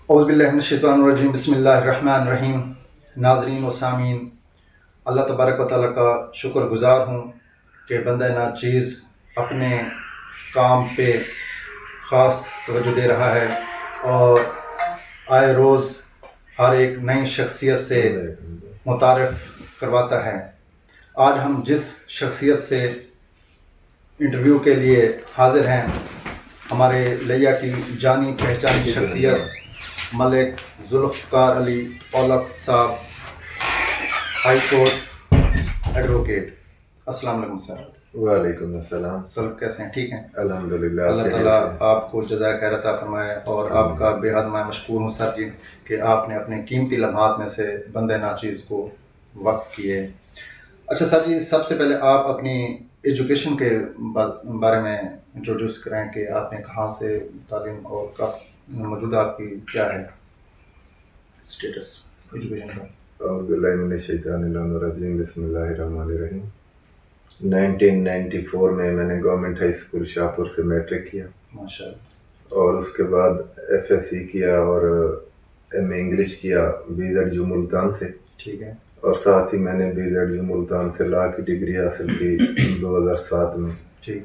اعوذ باللہ من الشیطان الرجیم، بسم اللہ الرحمن الرحیم۔ ناظرین و سامعین، اللہ تبارک و تعالیٰ کا شکر گزار ہوں کہ بندہ ناچیز اپنے کام پہ خاص توجہ دے رہا ہے اور آئے روز ہر ایک نئی شخصیت سے متعارف کرواتا ہے۔ آج ہم جس شخصیت سے انٹرویو کے لیے حاضر ہیں، ہمارے لیا کی جانی پہچانی شخصیت ملک ذوالفقار علی اولک صاحب، ہائی کورٹ ایڈوکیٹ۔ السلام علیکم سر۔ وعلیکم السلام سر کیسے ہیں؟ ٹھیک ہیں الحمدللہ۔ اللہ تعالیٰ آپ کو جزائے خیر عطا فرمائے، اور آپ کا بے حد میں مشکور ہوں سر جی کہ آپ نے اپنے قیمتی لمحات میں سے بندہ ناچیز کو وقف کیے۔ اچھا سر جی، سب سے پہلے آپ اپنی ایجوکیشن کے بارے میں انٹروڈیوس کریں کہ آپ نے کہاں سے تعلیم اور کب موجودہ آپ کی کیا ہے اسٹیٹس ایجوکیشن کا؟ اعوذ باللہ من الشیطان الرجیم، بسم اللہ الرحمن الرحیم۔ 1994 میں نے گورنمنٹ ہائی اسکول شاہپور سے میٹرک کیا، ماشاء اللہ، اور اس کے بعد ایف ایس سی کیا اور ایم اے انگلش کیا بی زیڈ یو ملتان سے، ٹھیک ہے، اور ساتھ ہی میں نے بی زیڈ یو ملتان سے لا کی ڈگری حاصل کی 2007 میں، ٹھیک،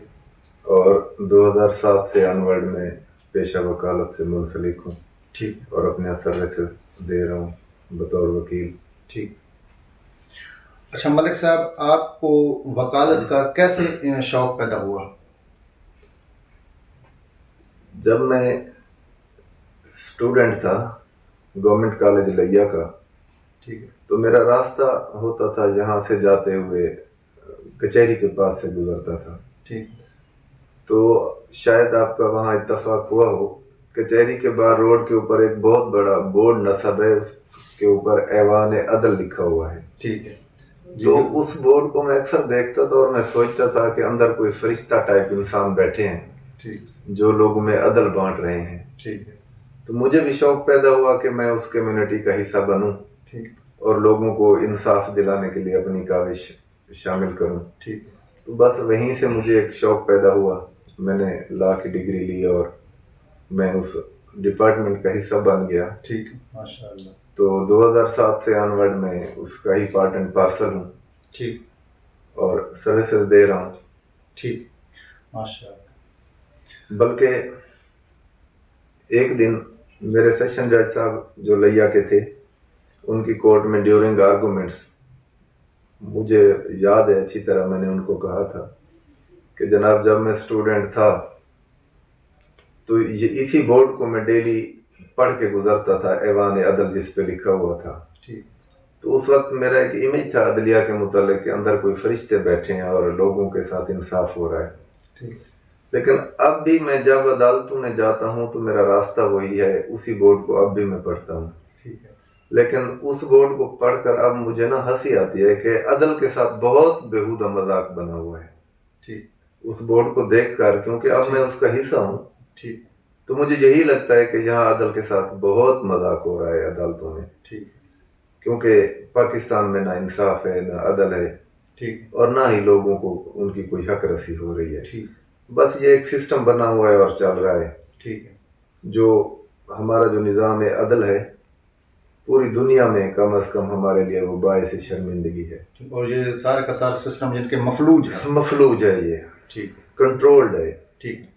اور 2007 سے آنورڈ میں پیشہ وکالت سے منسلک ہوں، ٹھیک، اور اپنے سروسز دے رہا ہوں بطور وکیل۔ ٹھیک۔ اچھا ملک صاحب، آپ کو وکالت کا کیسے شوق پیدا ہوا؟ جب میں اسٹوڈنٹ تھا گورنمنٹ کالج لیا کا، ٹھیک ہے، تو میرا راستہ ہوتا تھا یہاں سے جاتے ہوئے کچہری کے پاس سے گزرتا تھا، ٹھیک، تو شاید آپ کا وہاں اتفاق ہوا ہو، کچہری کے باہر روڈ کے اوپر ایک بہت بڑا بورڈ نصب ہے، اس کے اوپر ایوان عدل لکھا ہوا ہے، ٹھیک ہے، تو اس بورڈ کو میں اکثر دیکھتا تھا اور میں سوچتا تھا کہ اندر کوئی فرشتہ ٹائپ انسان بیٹھے ہیں ٹھیک، جو لوگوں میں عدل بانٹ رہے ہیں، ٹھیک ہے، تو مجھے بھی شوق پیدا ہوا کہ میں اس کمیونٹی کا حصہ بنوں ٹھیک، اور لوگوں کو انصاف دلانے کے لیے اپنی کاوش شامل کروں۔ ٹھیک، تو بس وہیں سے مجھے ایک شوق پیدا ہوا، میں نے لا کی ڈگری لی اور میں اس ڈپارٹمنٹ کا حصہ بن گیا۔ ٹھیک، ماشاء اللہ، تو 2007 سے آنورڈ میں اس کا ہی پارٹ اینڈ پارسل ہوں، ٹھیک، اور سروسز دے رہا ہوں۔ ٹھیک، ماشاء اللہ، بلکہ ایک دن میرے سیشن جج صاحب جو لیا کے تھے، ان کی کورٹ میں ڈیورنگ آرگومنٹس، مجھے یاد ہے اچھی طرح، میں نے ان کو کہا تھا کہ جناب جب میں اسٹوڈنٹ تھا تو یہ اسی بورڈ کو میں ڈیلی پڑھ کے گزرتا تھا، ایوان عدل جس پہ لکھا ہوا تھا، ٹھیک، تو اس وقت میرا ایک امیج تھا عدلیہ کے متعلق کہ اندر کوئی فرشتے بیٹھے ہیں اور لوگوں کے ساتھ انصاف ہو رہا ہے۔ ٹھیک، لیکن اب بھی میں جب عدالتوں میں جاتا ہوں تو میرا راستہ وہی ہے، اسی بورڈ کو اب بھی میں پڑھتا ہوں، ٹھیک ہے، لیکن اس بورڈ کو پڑھ کر اب مجھے نا ہنسی آتی ہے کہ عدل کے ساتھ بہت بےہودہ مذاق بنا ہوا ہے ٹھیک، اس بورڈ کو دیکھ کر، کیونکہ اب میں اس کا حصہ ہوں، ٹھیک، تو مجھے یہی لگتا ہے کہ یہاں عدل کے ساتھ بہت مذاق ہو رہا ہے عدالتوں میں، ٹھیک، کیونکہ پاکستان میں نہ انصاف ہے، نہ عدل ہے، ٹھیک، اور نہ ہی لوگوں کو ان کی کوئی حق رسی ہو رہی ہے۔ ٹھیک، بس یہ ایک سسٹم بنا ہوا ہے اور چل رہا ہے، ٹھیک ہے، جو ہمارا جو نظام عدل ہے پوری دنیا میں کم از کم ہمارے لیے وہ باعث شرمندگی ہے، اور یہ سارے کا سارا سسٹم جن کے مفلوج ہے، مفلوج ہے، یہ ٹھیک ہے، کنٹرولڈ ہے۔ ٹھیک ہے،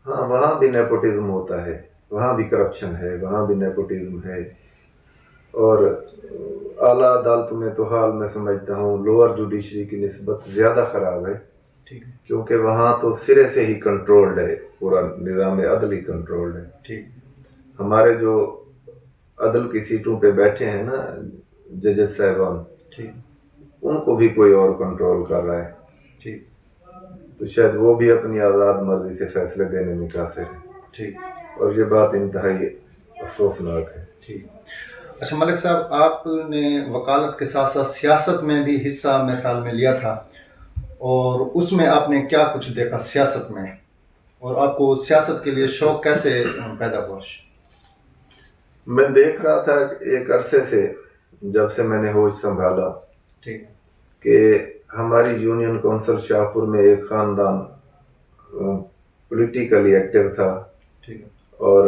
ہاں، وہاں بھی نیپوٹزم ہوتا ہے، وہاں بھی کرپشن ہے، وہاں بھی نیپوٹزم ہے، اور اعلیٰ عدالتوں میں تو حال میں سمجھتا ہوں لوور جوڈیشری کی نسبت زیادہ خراب ہے، ٹھیک ہے، کیونکہ وہاں تو سرے سے ہی کنٹرولڈ ہے، پورا نظام عدل ہی کنٹرولڈ ہے۔ ٹھیک، ہمارے جو عدل کی سیٹوں پہ بیٹھے ہیں نا ججز صاحبان، ٹھیک، ان کو بھی کوئی اور کنٹرول کر رہا ہے، ٹھیک، تو شاید وہ بھی اپنی آزاد مرضی سے فیصلے دینے میں قاصر ہے، ٹھیک، اور یہ بات انتہائی افسوسناک ہے۔ ٹھیک۔ اچھا ملک صاحب، آپ نے وکالت کے ساتھ ساتھ سیاست میں بھی حصہ میرے خیال میں لیا تھا، اور اس میں آپ نے کیا کچھ دیکھا سیاست میں، اور آپ کو سیاست کے لیے شوق کیسے پیدا ہوا؟ میں دیکھ رہا تھا ایک عرصے سے، جب سے میں نے ہوش سنبھالا، ٹھیک ہے، کہ ہماری یونین کونسل شاہپور میں ایک خاندان پولیٹیکلی ایکٹیو تھا، ٹھیک ہے، اور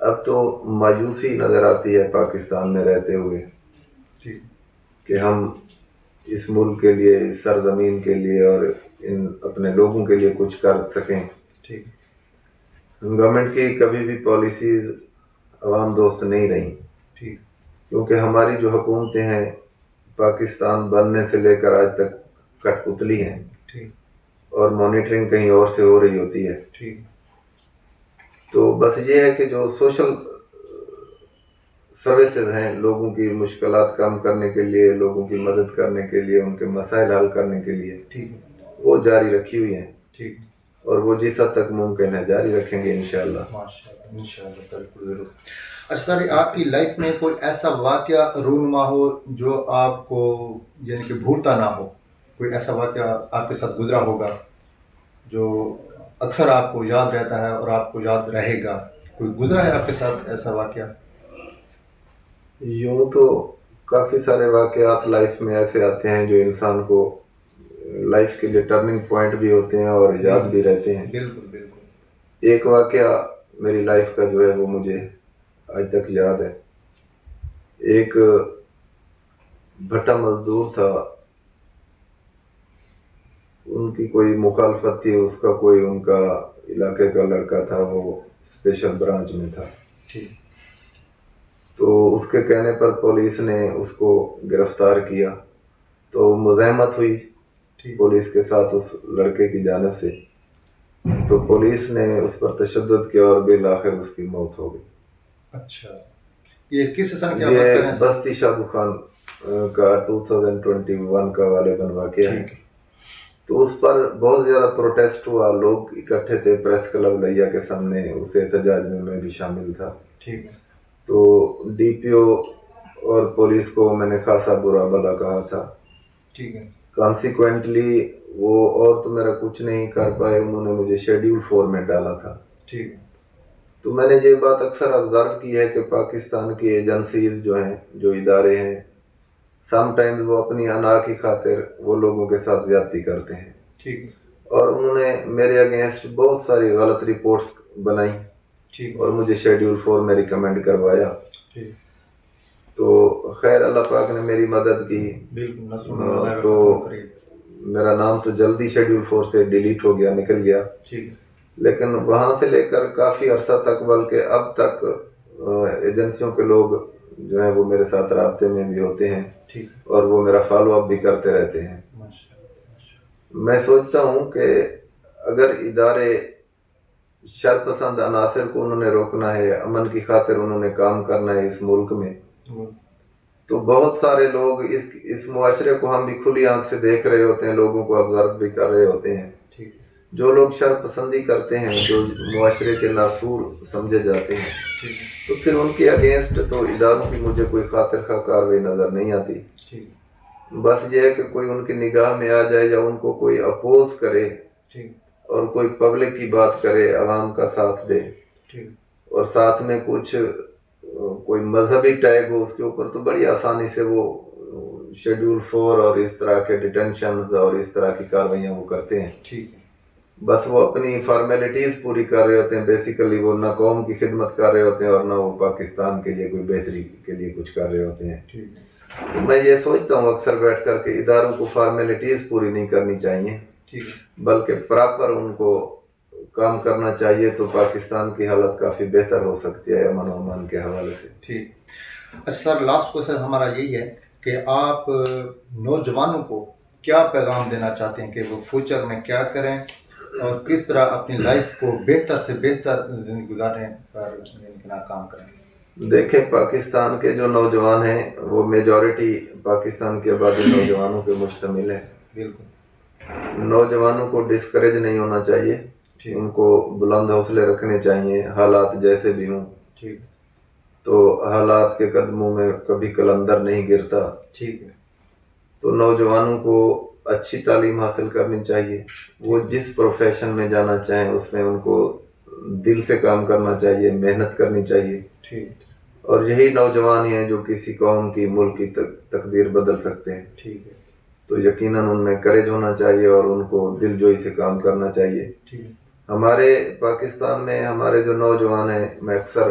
اب تو مایوسی نظر آتی ہے پاکستان میں رہتے ہوئے ٹھیک کہ ہم اس ملک کے لیے، اس سرزمین کے لیے اور ان اپنے لوگوں کے لیے کچھ کر سکیں. ٹھیک گورنمنٹ کی کبھی بھی پالیسیز عوام دوست نہیں رہیں، ٹھیک کیونکہ ہماری جو حکومتیں ہیں پاکستان بننے سے لے کر آج تک کٹ پتلی ہیں، ٹھیک اور مانیٹرنگ کہیں اور سے ہو رہی ہوتی ہے. ٹھیک تو بس یہ ہے کہ جو سوشل سروسز ہیں لوگوں کی مشکلات کم کرنے کے لیے، لوگوں کی مدد کرنے کے لیے، ان کے مسائل حل کرنے کے لیے ٹھیک وہ جاری رکھی ہوئی ہیں، ٹھیک اور وہ جس حد تک ممکن ہے جاری رکھیں گے انشاءاللہ. ماشاء اللہ، انشاءاللہ، بالکل ضرور. اچھا سر، آپ کی لائف میں کوئی ایسا واقعہ رونما ہو جو آپ کو یعنی کہ بھولتا نہ ہو؟ کوئی ایسا واقعہ آپ کے ساتھ گزرا ہوگا جو اکثر آپ کو یاد رہتا ہے اور آپ کو یاد رہے گا؟ کوئی گزرا ہے آپ کے ساتھ ایسا واقعہ؟ یوں تو کافی سارے واقعات لائف میں ایسے آتے ہیں جو انسان کو لائف کے لیے ٹرننگ پوائنٹ بھی ہوتے ہیں اور یاد بھی رہتے ہیں. بالکل بالکل. ایک واقعہ میری لائف کا جو ہے وہ مجھے آج تک یاد ہے. ایک بھٹا مزدور تھا، ان کی کوئی مخالفت تھی، اس کا کوئی ان کا علاقے کا لڑکا تھا، وہ اسپیشل برانچ میں تھا. ٹھیک تو اس کے کہنے پر پولیس نے اس کو گرفتار کیا. تو مزاحمت ہوئی ٹھیک پولیس کے ساتھ اس لڑکے کی جانب سے، تو پولیس نے اس پر تشدد کیا اور بالآخر اس کی موت ہو گئی. اچھا، یہ کس سن کی بات یہ کر رہے ہیں سر؟ بستی شادو خان کا 2021 کا غالباً واقعہ ہے. ٹھیک تو اس پر بہت زیادہ پروٹیسٹ ہوا، لوگ اکٹھے تھے پریس کلب لیا کے سامنے، اس احتجاج میں بھی شامل تھا. ٹھیک ہے. تو ڈی پی او اور پولیس کو میں نے خاصا برا بھلا کہا تھا. ٹھیک ہے. کانسیکوینٹلی وہ اور تو میرا کچھ نہیں کر پائے، انہوں نے مجھے شیڈیول 4 میں ڈالا تھا. ٹھیک ہے. تو میں نے یہ بات اکثر آبزرو کی ہے کہ پاکستان کی ایجنسیز جو ہیں، جو ادارے ہیں، سم ٹائمز وہ اپنی انا کی خاطر وہ لوگوں کے ساتھ زیادتی کرتے ہیں. ٹھیک ہے. اور انہوں نے میرے اگینسٹ بہت ساری غلط رپورٹس بنائی ٹھیک اور مجھے شیڈیول 4 میں ریکمینڈ کروایا. ٹھیک تو خیر اللہ پاک نے میری مدد کی. بالکل، نسل تو میرا نام تو جلدی شیڈیول 4 سے ڈیلیٹ ہو گیا، نکل گیا. ٹھیک ہے. لیکن وہاں سے لے کر کافی عرصہ تک، بلکہ اب تک ایجنسیوں کے لوگ جو ہیں وہ میرے ساتھ رابطے میں بھی ہوتے ہیں ٹھیک اور وہ میرا فالو اپ بھی کرتے رہتے ہیں. میں سوچتا ہوں کہ اگر ادارے شر پسند عناصر کو انہوں نے روکنا ہے، امن کی خاطر انہوں نے کام کرنا ہے اس ملک میں، تو بہت سارے لوگ اس معاشرے کو ہم بھی کھلی آنکھ سے دیکھ رہے ہوتے ہیں، لوگوں کو آبزرو بھی کر رہے ہوتے ہیں. جو لوگ شر پسندی کرتے ہیں، جو معاشرے کے ناسور سمجھے جاتے ہیں، تو پھر ان کے اگینسٹ تو اداروں کی مجھے کوئی خاطر خواہ کارروائی نظر نہیں آتی. بس یہ ہے کہ کوئی ان کی نگاہ میں آ جائے یا ان کو کوئی اپوز کرے اور کوئی پبلک کی بات کرے، عوام کا ساتھ دے، اور ساتھ میں کچھ کوئی مذہبی ٹیگ ہو اس کے اوپر، تو بڑی آسانی سے وہ شیڈیول 4 اور اس طرح کے ڈیٹینشنز اور اس طرح کی کاروائیاں وہ کرتے ہیں. بس وہ اپنی فارمیلٹیز پوری کر رہے ہوتے ہیں. بیسیکلی وہ نہ قوم کی خدمت کر رہے ہوتے ہیں اور نہ وہ پاکستان کے لیے کوئی بہتری کے لیے کچھ کر رہے ہوتے ہیں. تو میں یہ سوچتا ہوں اکثر بیٹھ کر کہ اداروں کو فارمیلٹیز پوری نہیں کرنی چاہیے، بلکہ پراپر ان کو کام کرنا چاہیے، تو پاکستان کی حالت کافی بہتر ہو سکتی ہے امن و امان کے حوالے سے. ٹھیک. اچھا سر، لاسٹ کوشچن ہمارا یہی ہے کہ آپ نوجوانوں کو کیا پیغام دینا چاہتے ہیں کہ وہ فیوچر میں کیا کریں اور کس طرح اپنی لائف کو بہتر سے بہتر زندگی گزارنے پر کام کریں؟ دیکھیں، پاکستان کے جو نوجوان ہیں وہ میجورٹی پاکستان کی آبادی نوجوانوں پہ مشتمل ہے. بالکل. نوجوانوں کو ڈسکریج نہیں ہونا چاہیے، ان کو بلند حوصلے رکھنے چاہیے، حالات جیسے بھی ہوں. تو حالات کے قدموں میں کبھی قلندر نہیں گرتا. ٹھیک ہے. تو نوجوانوں کو اچھی تعلیم حاصل کرنی چاہیے، وہ جس پروفیشن میں جانا چاہیں اس میں ان کو دل سے کام کرنا چاہیے، محنت کرنی چاہیے. اور یہی نوجوان ہی ہیں جو کسی قوم کی، ملک کی تقدیر بدل سکتے ہیں. تو یقیناً ان میں کریج ہونا چاہیے اور ان کو دل جوئی سے کام کرنا چاہیے. ہمارے پاکستان میں ہمارے جو نوجوان ہیں، میں اکثر